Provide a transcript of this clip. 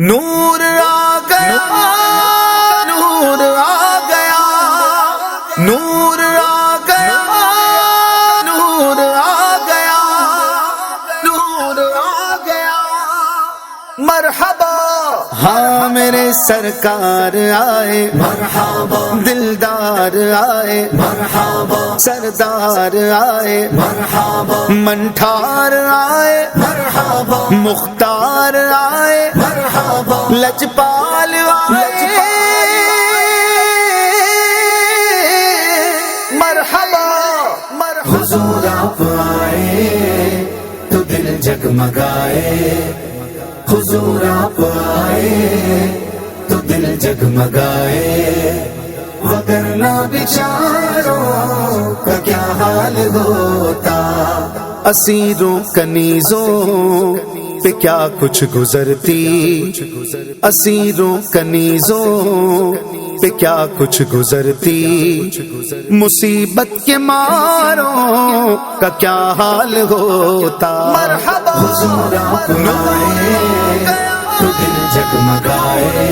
نور آ گیا، نور آ گیا، نور آ گیا، نور آ گیا، نور آ گیا، مرحبا ہاں میرے سرکار آئے، مرحبا دلدار آئے، مرحبا سردار آئے، مرحبا منٹھار آئے، مرحبا مختار آئے، مرحبا لجپال آئے، مرحبا مرحبا حضور آپ آئے تو دل جگمگائے، حضور آپ آئے تو دل جگمگائے، وگرنہ بیچاروں کا کیا حال ہوتا، اسیروں کنیزوں پہ کیا کچھ گزرتی، اسیروں کنیزوں پہ کیا کچھ گزرتی، مصیبت کے ماروں کا کیا حال ہوتا، مرحبا حضور آپ آئے تو دل جگمگائے،